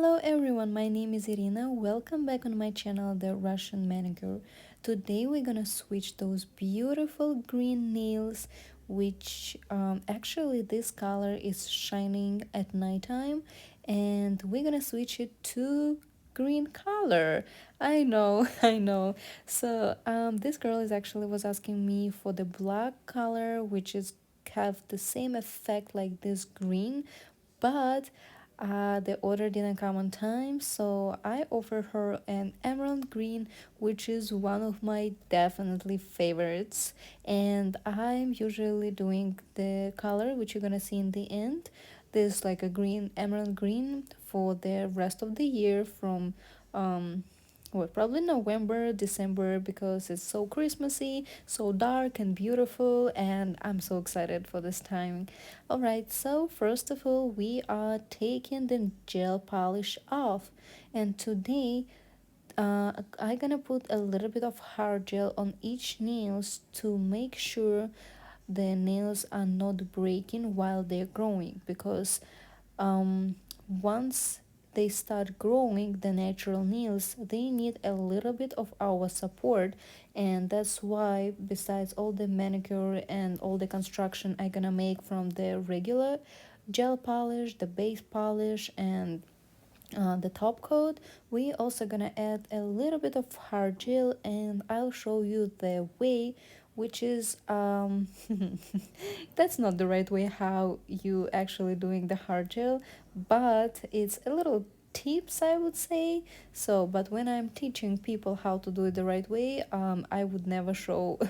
Hello everyone, my name is Irina. Welcome back on my channel, the Russian Manicure. Today we're gonna switch those beautiful green nails, which actually this color is shining at nighttime, and we're gonna switch it to green color. I know, I know. So this girl is actually was asking me for the black color, which is have the same effect like this green, but the order didn't come on time, so I offered her an emerald green, which is one of my definitely favorites. And I'm usually doing the color, which you're gonna see in the end. This like a green, emerald green for the rest of the year from well, probably November, December, because it's so Christmassy, so dark and beautiful, and I'm so excited for this time. Alright, so first of all, we are taking the gel polish off, and today I'm gonna put a little bit of hard gel on each nails to make sure the nails are not breaking while they're growing, because um, once they start growing, the natural nails, they need a little bit of our support. And that's why, besides all the manicure and all the construction I'm gonna make from the regular gel polish, the base polish, and the top coat, we also gonna add a little bit of hard gel, and I'll show you the way, which is that's not the right way how you actually doing the hard gel, but it's a little tips, I would say. So but when I'm teaching people how to do it the right way, I would never show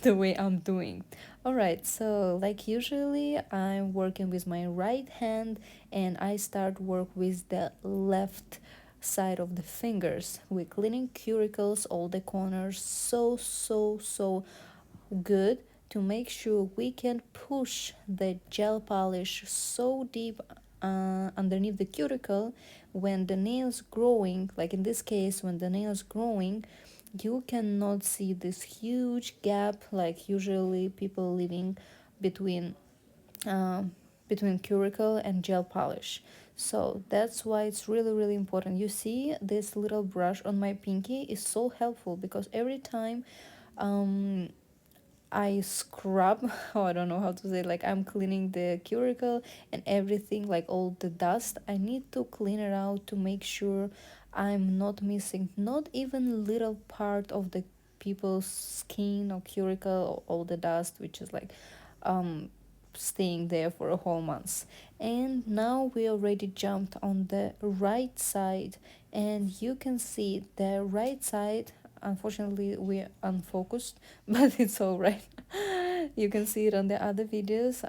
the way I'm doing. All right, so like usually I'm working with my right hand, and I start work with the left side of the fingers. We're cleaning cuticles, all the corners, so good, to make sure we can push the gel polish so deep underneath the cuticle. When the nails growing, like in this case, when the nails growing, you cannot see this huge gap like usually people living between uh, between cuticle and gel polish. So that's why it's really important. You see this little brush on my pinky is so helpful, because every time um I scrub, oh, I don't know how to say, like I'm cleaning the cuticle and everything, like all the dust, I need to clean it out to make sure I'm not missing not even little part of the people's skin or cuticle, or all the dust, which is like um staying there for a whole month. And now we already jumped on the right side, and you can see the right side. Unfortunately we're unfocused, but it's all right. You can see it on the other videos.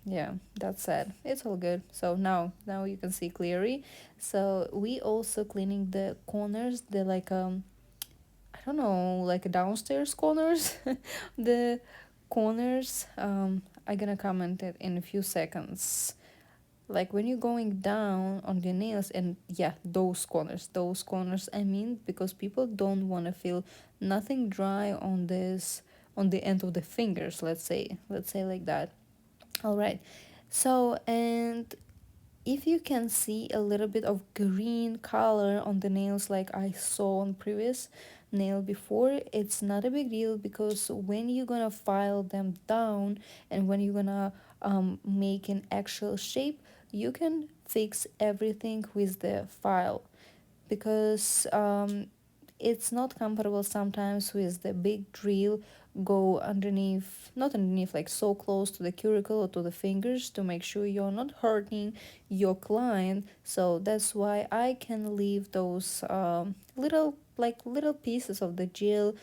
Yeah, that's sad, it's all good. So now you can see clearly. So we also cleaning the corners, the like I don't know, like downstairs corners. The corners, I'm gonna comment it in a few seconds. Like when you're going down on the nails, and yeah, those corners I mean, because people don't want to feel nothing dry on this, on the end of the fingers, let's say like that. All right. So, and if you can see a little bit of green color on the nails like I saw on previous nail before, it's not a big deal, because when you're gonna file them down and when you're gonna make an actual shape, you can fix everything with the file, because it's not comfortable sometimes with the big drill go underneath, not underneath, like so close to the cuticle or to the fingers, to make sure you're not hurting your client. So that's why I can leave those little pieces of the gel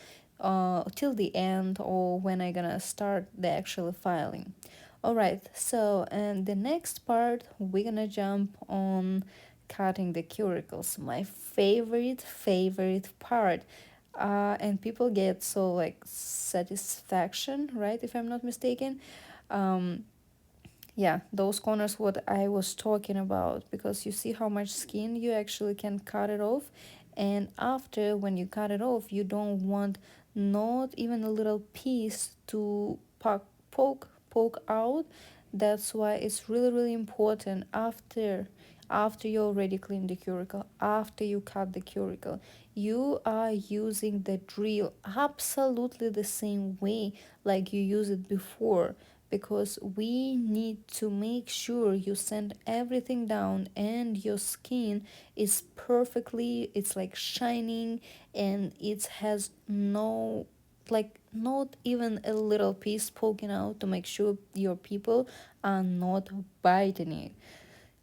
till the end, or when I gonna start the actual filing. All right, so and the next part we're gonna jump on cutting the cuticles, my favorite part. And people get so like satisfaction, right, if I'm not mistaken. um yeah, those corners what I was talking about, because you see how much skin you actually can cut it off. And after, when you cut it off, you don't want not even a little piece to poke out. That's why it's really important after after you already clean the cuticle, after you cut the cuticle, you are using the drill absolutely the same way like you used it before, because we need to make sure you sand everything down and your skin is perfectly, it's like shining, and it has no, like not even a little piece poking out, to make sure your people are not biting it.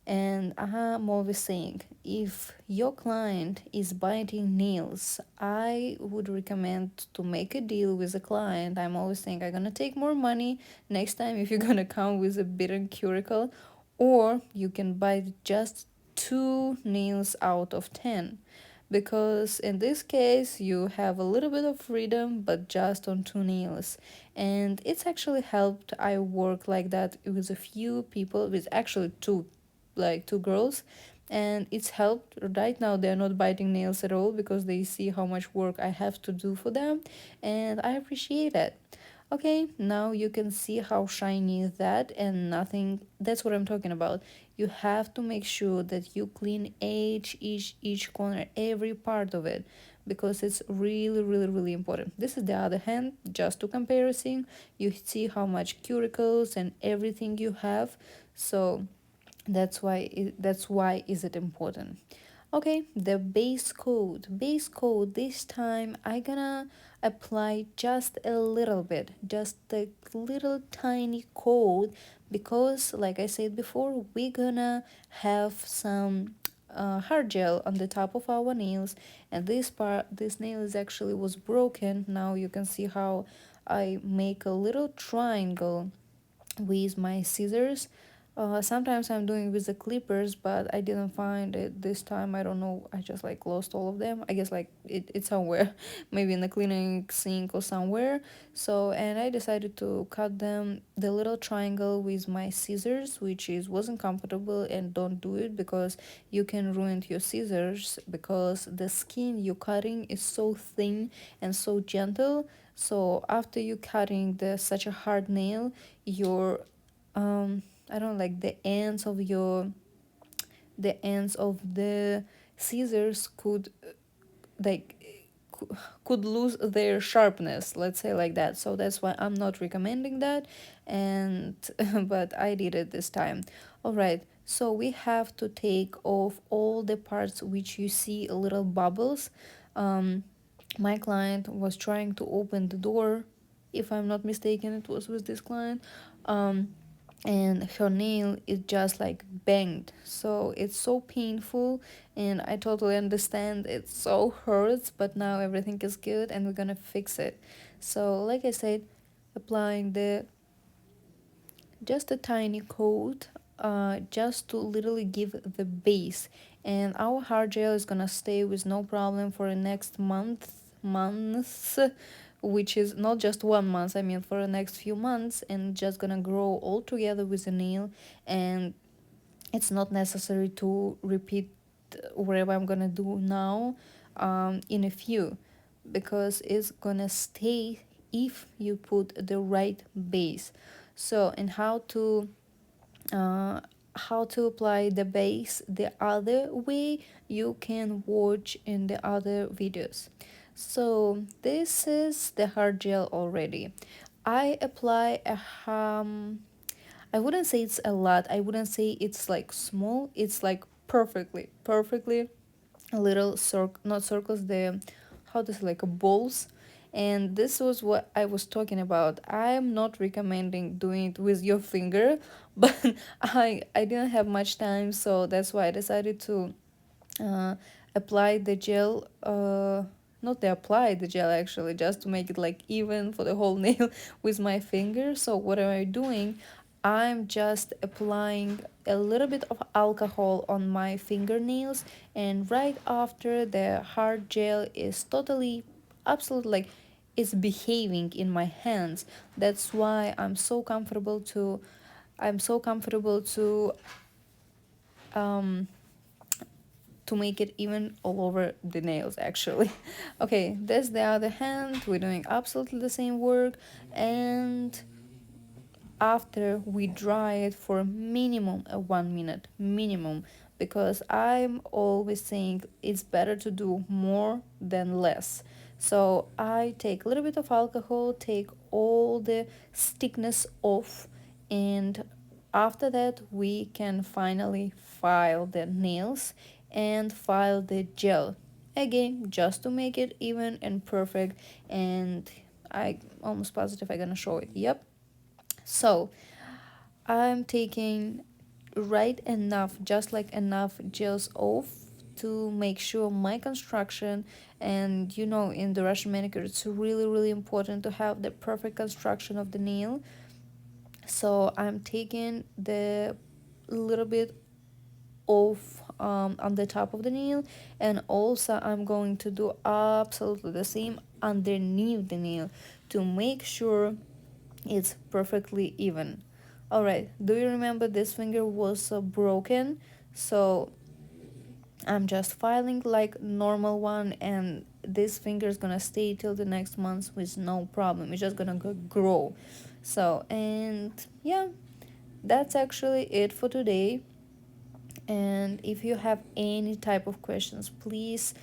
And I'm always saying, if your client is biting nails, I would recommend to make a deal with the client. I'm always saying I'm gonna take more money next time if you're gonna come with a bitten cuticle, or you can bite just 2 nails out of 10. Because in this case, you have a little bit of freedom, but just on 2 nails. And it's actually helped. I work like that with a few people, with actually two, like 2 girls, and it's helped. Right now they're not biting nails at all because they see how much work I have to do for them, and I appreciate it. Okay, now you can see how shiny is that, and nothing, that's what I'm talking about. You have to make sure that you clean each corner, every part of it, because it's really really really important. This is the other hand, just to comparison. You see how much cuticles and everything you have, so that's why is it important. Okay, the base coat this time I gonna apply just a little bit, just a little tiny coat, because like I said before, we're gonna have some hard gel on the top of our nails, and this nail is actually was broken. Now you can see how I make a little triangle with my scissors. Sometimes I'm doing with the clippers, but I didn't find it this time. I don't know. I just like lost all of them. I guess like it's somewhere, maybe in the cleaning sink or somewhere. So, and I decided to cut them the little triangle with my scissors, which is wasn't comfortable, and don't do it because you can ruin your scissors, because the skin you're cutting is so thin and so gentle. So after you cutting the such a hard nail, your I don't like the ends of the scissors like could lose their sharpness, let's say like that. So that's why I'm not recommending that. And but I did it this time. All right, so we have to take off all the parts which you see a little bubbles. My client was trying to open the door, if I'm not mistaken it was with this client, and her nail is just like banged, so it's so painful, and I totally understand it so hurts, but now everything is good and we're gonna fix it. So like I said, applying the just a tiny coat, just to literally give the base, and our hard gel is gonna stay with no problem for the next months, which is not just 1 month, I mean for the next few months, and just gonna grow all together with the nail. And it's not necessary to repeat whatever I'm gonna do now in a few, because it's gonna stay if you put the right base. So, and uh, how to apply the base the other way, you can watch in the other videos. So this is the hard gel already. I apply a I wouldn't say it's a lot, I wouldn't say it's like small, it's like perfectly a little not circles, the how to say, like a balls. And this was what I was talking about. I'm not recommending doing it with your finger, but I didn't have much time, so that's why I decided to uh, apply the gel, not to apply the gel actually, just to make it like even for the whole nail with my finger. So what am I doing? I'm just applying a little bit of alcohol on my fingernails, and right after the hard gel is totally absolutely like it's behaving in my hands. That's why I'm so comfortable um to make it even all over the nails actually. Okay, that's the other hand, we're doing absolutely the same work. And after we dry it for minimum 1 minute minimum, because I'm always saying it's better to do more than less. So I take a little bit of alcohol, take all the stickness off, and after that we can finally file the nails and file the gel again, just to make it even and perfect. And I almost positive I'm gonna show it. Yep. So I'm taking right enough, just like enough gels off to make sure my construction. And in the Russian manicure it's really really important to have the perfect construction of the nail. So I'm taking the little bit off on the top of the nail, and also I'm going to do absolutely the same underneath the nail to make sure it's perfectly even. All right, do you remember this finger was broken? So I'm just filing like normal one, and this finger is gonna stay till the next month with no problem. It's just gonna grow. So, and yeah, that's actually it for today. And if you have any type of questions, please,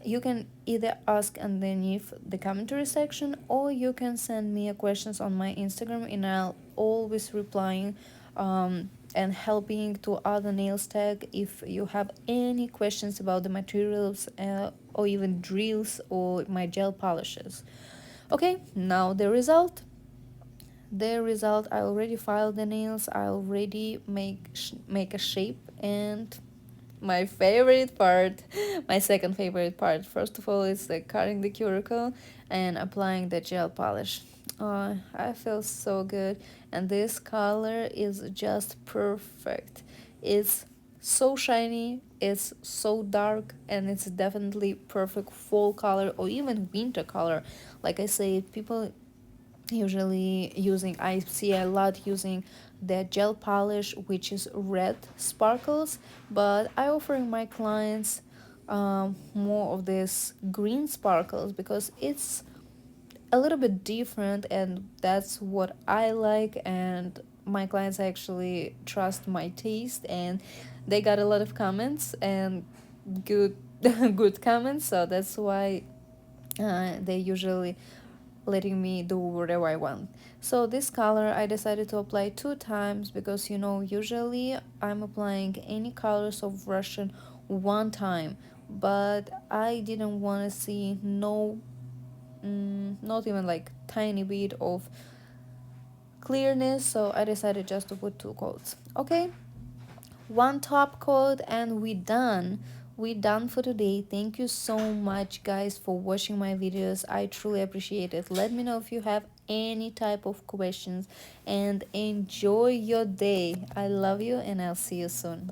you can either ask underneath the commentary section, or you can send me a questions on my Instagram, and I'll always replying and helping to other nails tech if you have any questions about the materials, or even drills or my gel polishes. Okay, now the result, I already filed the nails, I already make a shape. And my favorite part, my second favorite part, first of all, is like cutting the cuticle and applying the gel polish. I feel so good, and this color is just perfect. It's so shiny, it's so dark, and it's definitely perfect fall color or even winter color. Like I say, people usually using, I see a lot using the gel polish which is red sparkles, but I offering my clients more of this green sparkles because it's a little bit different, and that's what I like. And my clients actually trust my taste, and they got a lot of comments and good good comments, so that's why they usually letting me do whatever I want. So this color I decided to apply 2 times because usually I'm applying any colors of Russian 1 time, but I didn't want to see not even like tiny bit of clearness, so I decided just to put 2 coats. Okay, one top coat and we done for today. Thank you so much guys for watching my videos, I truly appreciate it. Let me know if you have any type of questions, and enjoy your day. I love you, and I'll see you soon.